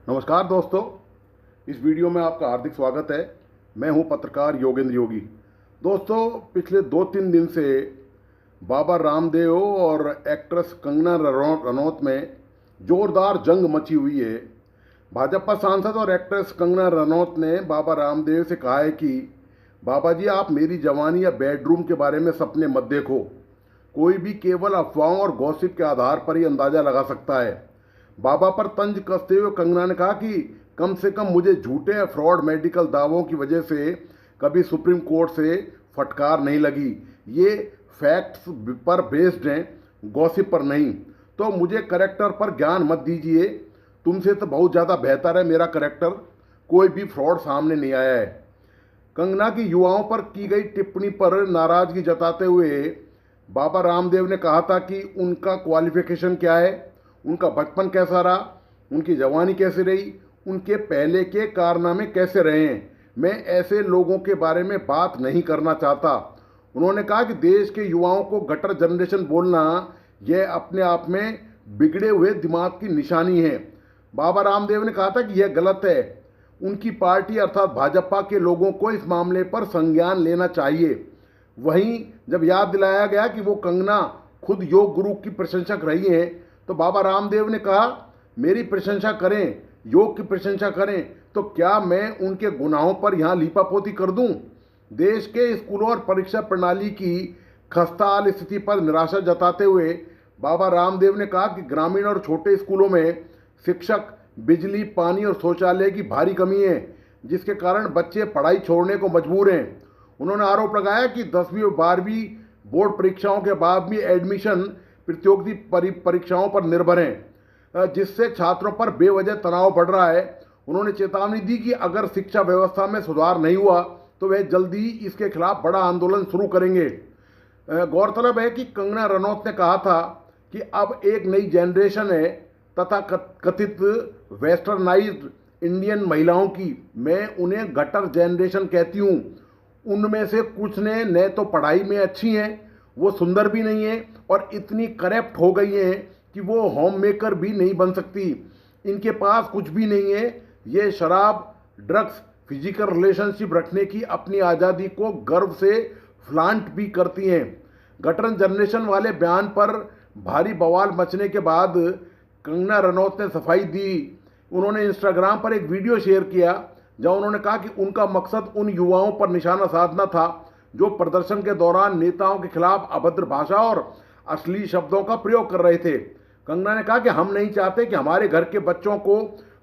नमस्कार दोस्तों, इस वीडियो में आपका हार्दिक स्वागत है। मैं हूं पत्रकार योगेंद्र योगी। दोस्तों, पिछले 2-3 दिन से बाबा रामदेव और एक्ट्रेस कंगना रनौत में जोरदार जंग मची हुई है। भाजपा सांसद और एक्ट्रेस कंगना रनौत ने बाबा रामदेव से कहा है कि बाबा जी, आप मेरी जवानी या बेडरूम के बारे में सपने मत देखो। कोई भी केवल अफवाहों और गॉसिप के आधार पर ही अंदाजा लगा सकता है। बाबा पर तंज कसते हुए कंगना ने कहा कि कम से कम मुझे झूठे या फ्रॉड मेडिकल दावों की वजह से कभी सुप्रीम कोर्ट से फटकार नहीं लगी। ये फैक्ट्स पर बेस्ड हैं, गॉसिप पर नहीं। तो मुझे करेक्टर पर ज्ञान मत दीजिए। तुमसे तो बहुत ज़्यादा बेहतर है मेरा करेक्टर। कोई भी फ्रॉड सामने नहीं आया है। कंगना की युवाओं पर की गई टिप्पणी पर नाराजगी जताते हुए बाबा रामदेव ने कहा था कि उनका क्वालिफिकेशन क्या है, उनका बचपन कैसा रहा, उनकी जवानी कैसी रही, उनके पहले के कारनामे कैसे रहे हैं। मैं ऐसे लोगों के बारे में बात नहीं करना चाहता। उन्होंने कहा कि देश के युवाओं को गटर जनरेशन बोलना यह अपने आप में बिगड़े हुए दिमाग की निशानी है। बाबा रामदेव ने कहा था कि यह गलत है। उनकी पार्टी अर्थात भाजपा के लोगों को इस मामले पर संज्ञान लेना चाहिए। वहीं जब याद दिलाया गया कि वो कंगना खुद योग गुरु की प्रशंसक रही हैं, तो बाबा रामदेव ने कहा, मेरी प्रशंसा करें, योग की प्रशंसा करें, तो क्या मैं उनके गुनाहों पर यहाँ लीपापोती कर दूं? देश के स्कूलों और परीक्षा प्रणाली की खस्ताहाल स्थिति पर निराशा जताते हुए बाबा रामदेव ने कहा कि ग्रामीण और छोटे स्कूलों में शिक्षक, बिजली, पानी और शौचालय की भारी कमी है, जिसके कारण बच्चे पढ़ाई छोड़ने को मजबूर हैं। उन्होंने आरोप लगाया कि 10वीं और 12वीं बोर्ड परीक्षाओं के बाद भी एडमिशन प्रतियोगी परीक्षाओं पर निर्भर हैं, जिससे छात्रों पर बेवजह तनाव बढ़ रहा है। उन्होंने चेतावनी दी कि अगर शिक्षा व्यवस्था में सुधार नहीं हुआ तो वे जल्दी ही इसके खिलाफ बड़ा आंदोलन शुरू करेंगे। गौरतलब है कि कंगना रनौत ने कहा था कि अब एक नई जनरेशन है तथा कथित वेस्टर्नाइज्ड इंडियन महिलाओं की मैं उन्हें गटर जनरेशन कहती हूँ। उनमें से कुछ ने न तो पढ़ाई में अच्छी हैं, वो सुंदर भी नहीं है और इतनी करप्ट हो गई हैं कि वो होम मेकर भी नहीं बन सकती। इनके पास कुछ भी नहीं है। ये शराब, ड्रग्स, फिजिकल रिलेशनशिप रखने की अपनी आज़ादी को गर्व से फ्लांट भी करती हैं। गटर जनरेशन वाले बयान पर भारी बवाल मचने के बाद कंगना रनौत ने सफाई दी। उन्होंने इंस्टाग्राम पर एक वीडियो शेयर किया जहां उन्होंने कहा कि उनका मकसद उन युवाओं पर निशाना साधना था जो प्रदर्शन के दौरान नेताओं के खिलाफ अभद्र भाषा और अश्लील शब्दों का प्रयोग कर रहे थे। कंगना ने कहा कि हम नहीं चाहते कि हमारे घर के बच्चों को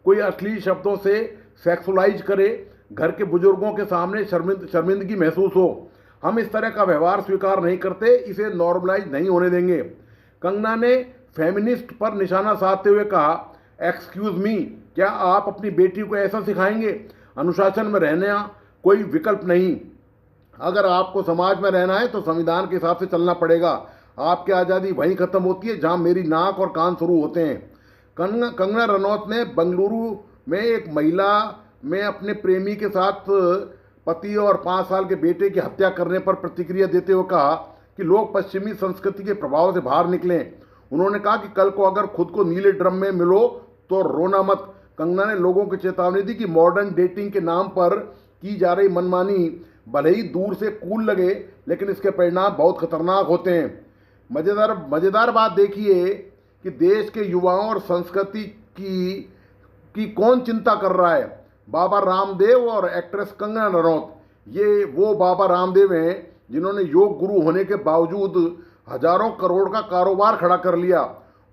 कोई अश्लील शब्दों से सेक्सुलाइज करे, घर के बुजुर्गों के सामने शर्मिंदगी महसूस हो। हम इस तरह का व्यवहार स्वीकार नहीं करते, इसे नॉर्मलाइज नहीं होने देंगे। कंगना ने फेमिनिस्ट पर निशाना साधते हुए कहा, एक्सक्यूज मी, क्या आप अपनी बेटी को ऐसा सिखाएंगे? अनुशासन में रहना कोई विकल्प नहीं। अगर आपको समाज में रहना है तो संविधान के हिसाब से चलना पड़ेगा। आपकी आज़ादी वहीं खत्म होती है जहां मेरी नाक और कान शुरू होते हैं। कंगना रनौत ने बंगलुरु में एक महिला में अपने प्रेमी के साथ पति और 5 साल के बेटे की हत्या करने पर प्रतिक्रिया देते हुए कहा कि लोग पश्चिमी संस्कृति के प्रभाव से बाहर निकलें। उन्होंने कहा कि कल को अगर खुद को नीले ड्रम में मिलो तो रोना मत। कंगना ने लोगों को चेतावनी दी कि मॉडर्न डेटिंग के नाम पर की जा रही मनमानी भले ही दूर से कूल लगे, लेकिन इसके परिणाम बहुत खतरनाक होते हैं। मज़ेदार बात देखिए कि देश के युवाओं और संस्कृति की कौन चिंता कर रहा है, बाबा रामदेव और एक्ट्रेस कंगना रनौत। ये वो बाबा रामदेव हैं जिन्होंने योग गुरु होने के बावजूद हजारों करोड़ का कारोबार खड़ा कर लिया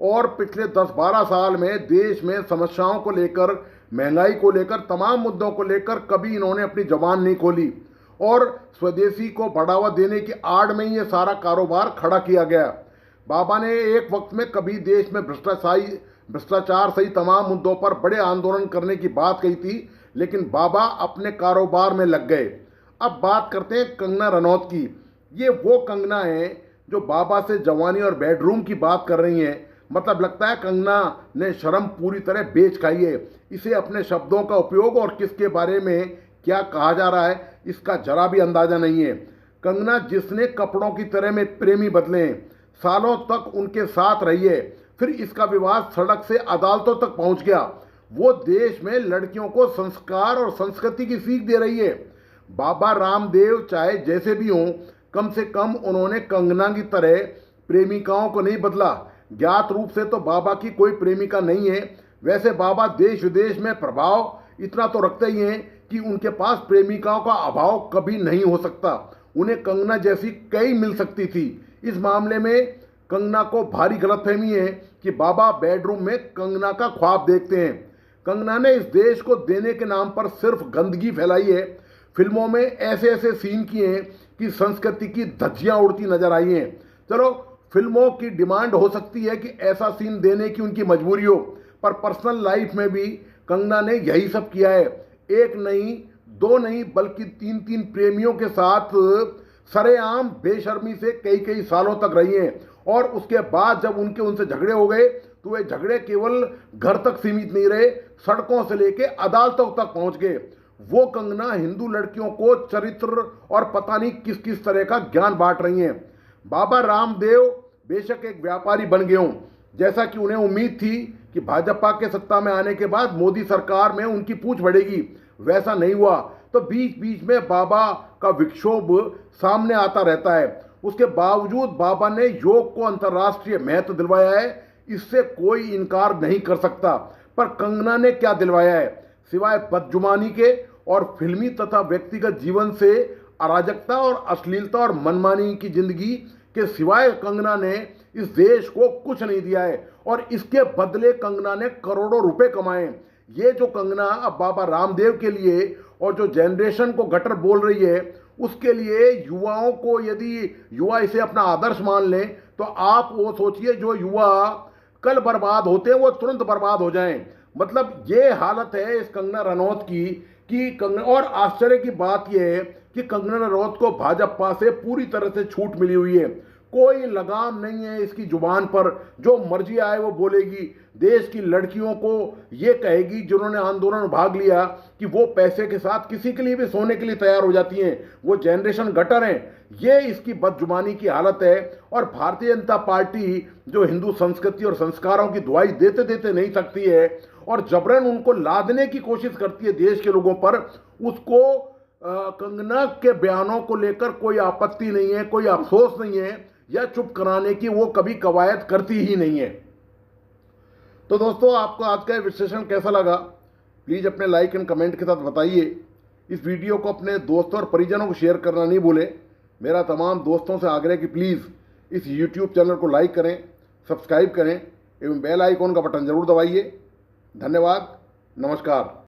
और पिछले 10-12 साल में देश में समस्याओं को लेकर, महंगाई को लेकर, तमाम मुद्दों को लेकर कभी इन्होंने अपनी जबान नहीं खोली और स्वदेशी को बढ़ावा देने की आड़ में ये सारा कारोबार खड़ा किया गया। बाबा ने एक वक्त में कभी देश में भ्रष्टाचार सही तमाम मुद्दों पर बड़े आंदोलन करने की बात कही थी, लेकिन बाबा अपने कारोबार में लग गए। अब बात करते हैं कंगना रनौत की। ये वो कंगना है जो बाबा से जवानी और बेडरूम की बात कर रही हैं। मतलब लगता है कंगना ने शर्म पूरी तरह बेच खाई है। इसे अपने शब्दों का उपयोग और किसके बारे में क्या कहा जा रहा है इसका जरा भी अंदाजा नहीं है। कंगना जिसने कपड़ों की तरह में प्रेमी बदले, सालों तक उनके साथ रही है, फिर इसका विवाद सड़क से अदालतों तक पहुंच गया। वो देश में लड़कियों को संस्कार और संस्कृति की सीख दे रही है। बाबा रामदेव चाहे जैसे भी हों, कम से कम उन्होंने कंगना की तरह प्रेमिकाओं को नहीं बदला। ज्ञात रूप से तो बाबा की कोई प्रेमिका नहीं है। वैसे बाबा देश विदेश में प्रभाव इतना तो रखते ही हैं कि उनके पास प्रेमिकाओं का अभाव कभी नहीं हो सकता। उन्हें कंगना जैसी कई मिल सकती थी। इस मामले में कंगना को भारी गलतफहमी है कि बाबा बेडरूम में कंगना का ख्वाब देखते हैं। कंगना ने इस देश को देने के नाम पर सिर्फ गंदगी फैलाई है। फिल्मों में ऐसे ऐसे सीन किए हैं कि संस्कृति की धज्जियां उड़ती नजर आई हैं। चलो, फिल्मों की डिमांड हो सकती है कि ऐसा सीन देने की उनकी मजबूरी हो, पर पर्सनल लाइफ में भी कंगना ने यही सब किया है। एक नहीं, दो नहीं, बल्कि तीन तीन प्रेमियों के साथ सरेआम बेशर्मी से कई कई सालों तक रही हैं। और उसके बाद जब उनसे झगड़े हो गए तो वे झगड़े केवल घर तक सीमित नहीं रहे, सड़कों से लेके अदालतों तक पहुंच गए। वो कंगना हिंदू लड़कियों को चरित्र और पता नहीं किस किस तरह का ज्ञान बांट रही हैं। बाबा रामदेव बेशक एक व्यापारी बन गए हों, जैसा कि उन्हें उम्मीद थी कि भाजपा के सत्ता में आने के बाद मोदी सरकार में उनकी पूंछ बढ़ेगी, वैसा नहीं हुआ। तो बीच बीच में बाबा का विक्षोभ सामने आता रहता है। उसके बावजूद बाबा ने योग को अंतर्राष्ट्रीय महत्व दिलवाया है, इससे कोई इनकार नहीं कर सकता। पर कंगना ने क्या दिलवाया है सिवाय बदजुबानी के और फिल्मी तथा व्यक्तिगत जीवन से अराजकता और अश्लीलता और मनमानी की जिंदगी के सिवाय कंगना ने इस देश को कुछ नहीं दिया है। और इसके बदले कंगना ने करोड़ों रुपए कमाए। ये जो कंगना अब बाबा रामदेव के लिए और जो जनरेशन को गटर बोल रही है, उसके लिए युवाओं को, यदि युवा इसे अपना आदर्श मान लें तो आप वो सोचिए जो युवा कल बर्बाद होते हैं वो तुरंत बर्बाद हो जाएं। मतलब ये हालत है इस कंगना रनौत की कि कंगना, और आश्चर्य की बात यह है कि कंगना रनौत को भाजपा से पूरी तरह से छूट मिली हुई है। कोई लगाम नहीं है इसकी जुबान पर, जो मर्जी आए वो बोलेगी। देश की लड़कियों को ये कहेगी जिन्होंने आंदोलन में भाग लिया कि वो पैसे के साथ किसी के लिए भी सोने के लिए तैयार हो जाती हैं, वो जनरेशन गटर हैं। ये इसकी बदजुबानी की हालत है। और भारतीय जनता पार्टी जो हिंदू संस्कृति और संस्कारों की दुहाई देते देते नहीं सकती है और जबरन उनको लादने की कोशिश करती है देश के लोगों पर, उसको कंगना के बयानों को लेकर कोई आपत्ति नहीं है, कोई अफसोस नहीं है, या चुप कराने की वो कभी कवायद करती ही नहीं है। तो दोस्तों, आपको आज का विश्लेषण कैसा लगा प्लीज़ अपने लाइक एंड कमेंट के साथ बताइए। इस वीडियो को अपने दोस्तों और परिजनों को शेयर करना नहीं भूलें। मेरा तमाम दोस्तों से आग्रह कि प्लीज़ इस YouTube चैनल को लाइक करें, सब्सक्राइब करें एवं बेल आइकॉन का बटन जरूर दबाइए। धन्यवाद, नमस्कार।